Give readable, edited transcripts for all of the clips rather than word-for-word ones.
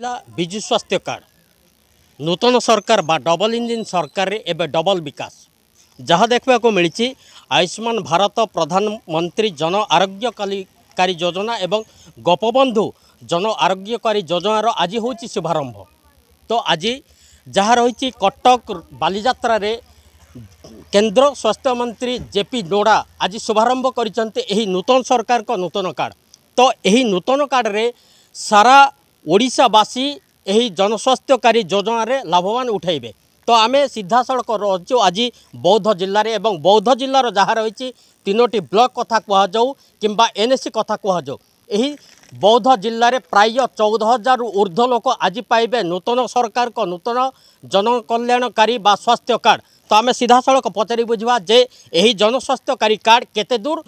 विजु स्वास्थ्य कार्ड नूतन सरकार बा डबल इंजिन सरकार एवं डबल विकास जहाँ देखा मिली आयुष्मान भारत प्रधानमंत्री जन आरोग्यकारी योजना एवं गोपबंधु जन आरोग्यकारी योजनार आज हूँ शुभारंभ। तो आज जहाँ रही कटक बालीजात्रा रे केंद्र स्वास्थ्य मंत्री जेपी नोडा आज शुभारंभ कर नूतन सरकार को नूतन कार्ड। तो यही नूतन कार्ड रे सारा ओडिशावासी यही जनस्वास्थ्यकारी योजना रे लाभवान उठाइबे। तो आमे सीधा सड़क रचु आज बौद्ध जिले में एवं बौद्ध जिलार जहाँ रही तीनोटी ब्लॉक कथा कहु किंबा एनएससी कथा कहु यही बौद्ध जिले में प्राय 14,000 ऊर्ध्व लोक आज पाइबे नूतन सरकार को नूतन जनकल्याणकारी बा स्वास्थ्य कार्ड। तो आमे सीधा सड़क पचारि बुझा जे यही जनस्वास्थ्यकारी कार्ड केते दूर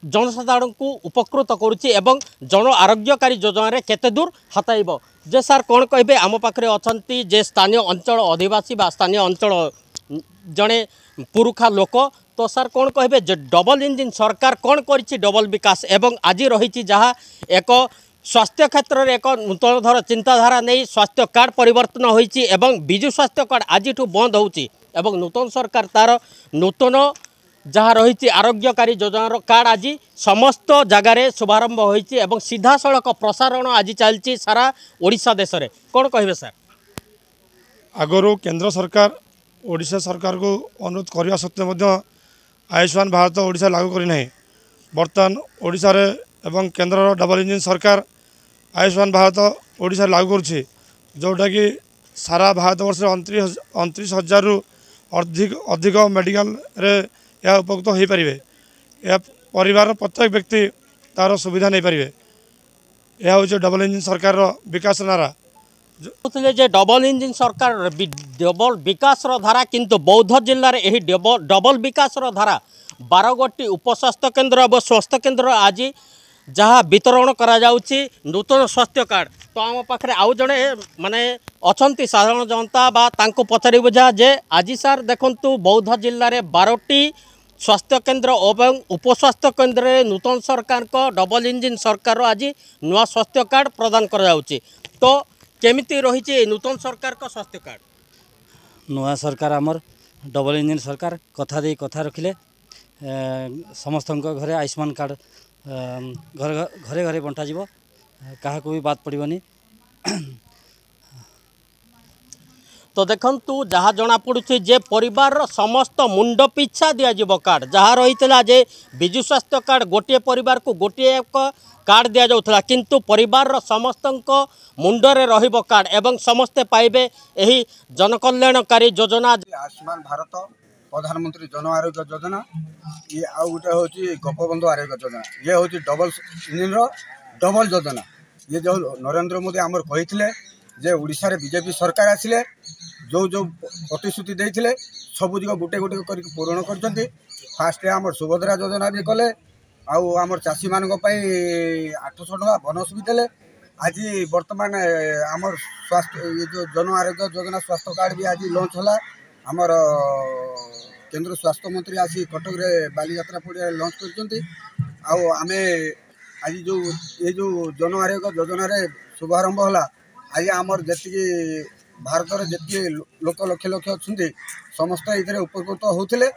जनसाधारण को उपकृत करुच्ची एवं जन आरोग्यकारी योजना केते दूर हताइब। जे सार कौन कहे आम पाखे अच्छा जे स्थानीय अंचल अधिवासी बा स्थानीय अंचल जड़े पुरुखा लोक। तो सार कौन कहे जे डबल इंजिन सरकार कौन करिछि डबल विकास एवं आज रही जहाँ एक स्वास्थ्य क्षेत्र में एक नूतन धर चिंताधारा नहीं स्वास्थ्य कार्ड परिवर्तन होइछि एवं विजु स्वास्थ्य कार्ड आज बंद होउछि एवं नूतन सरकार तार नूतन जहाँ रही आरोग्यकारी योजनार कार्ड आज समस्त जगार शुभारंभ होइछि एवं सीधा सड़क प्रसारण आज चलती सारा ओडिशा देश में कौन कहे सार? आगरू केंद्र सरकार ओडिशा सरकार को अनुरोध करने सत्वे आयुष्मान भारत ओडिशा लागू करना बर्तमान ओडिशा रे एवं केंद्र डबल इंजिन सरकार आयुष्मान भारत ओडिशा लागू करुच्ची जोटा कि सारा भारत वर्ष 29,000 रु अधिक मेडिकल रे यह उपकृत हो पारे। यह परिवार प्रत्येक व्यक्ति तार सुविधा नहीं पारे। यह हूँ डबल इंजिन सरकार विकास नारा जे डबल इंजिन सरकार डबल विकास धारा किंतु बौद्ध जिले में यही डबल विकास धारा 12 गोटी उपस्वास्थ्य केन्द्र और स्वास्थ्य केन्द्र आज जहाँ वितरण करा जाउची नूतन स्वास्थ्य कार्ड। तो आम पाखे आउ जड़े माने अच्छा साधारण जनता बा तांको पचारि बुझा जे आज सार देखंतु बौद्ध जिले में 12टी स्वास्थ्य केन्द्र और उपस्वास्थ्य केन्द्र में नूतन सरकार को डबल इंजिन सरकार आज नुआ स्वास्थ्य कार्ड प्रदान करा जाउची। तो केमिति रही नूतन सरकार को स्वास्थ्य कार्ड? नुआ सरकार आमर डबल इंजिन सरकार कथा दे कथा रखिले समस्त घरे आयुष्मान कार्ड घरे घरे बंटा जीवो क्या भी बात पड़ोनी। तो देखंतु जहाँ जना पड़ुछि जे परिवार समस्त मुंड पिछा दिया कार्ड जहाँ रही जे विजु स्वास्थ्य कार्ड गोटे परिवार को गोटे एक कार्ड दिया जाउथला किंतु परिवार समस्त मुंडरे रहिबो कार्ड एवं समस्ते पाइबे यही जनकल्याणकारी योजना आयुष्मान भारत प्रधानमंत्री जन आरोग्य योजना ये आउ गोटे हूँ गोपबंधु आरोग्य योजना ये हूँ डबल इंजिन डबल योजना। ये जो नरेंद्र मोदी आमर कही जे ओडिशा रे बीजेपी सरकार आसिले जो जो प्रतिश्रुति देते सबुज गोटे गोटे कर पूरण कर फास्ट आमर सुभद्रा योजना भी कले आमर चाषी मान 800 टका बोनस भी देले। आज बर्तमान आमर स्वास्थ्य ये जो जन आरोग्य योजना स्वास्थ्य कार्ड भी आज लॉन्च होला। आमर केंद्र स्वास्थ्य मंत्री आसी कटक रे बालीजात्रा पड़िया लॉन्च करछंती आमे आज जो ये जो जन आरोग्य योजना रे शुभारंभ होला आज आमर जी भारत रे जी लोक लक्ष लक्ष अच्छा समस्त ये उपकृत होते।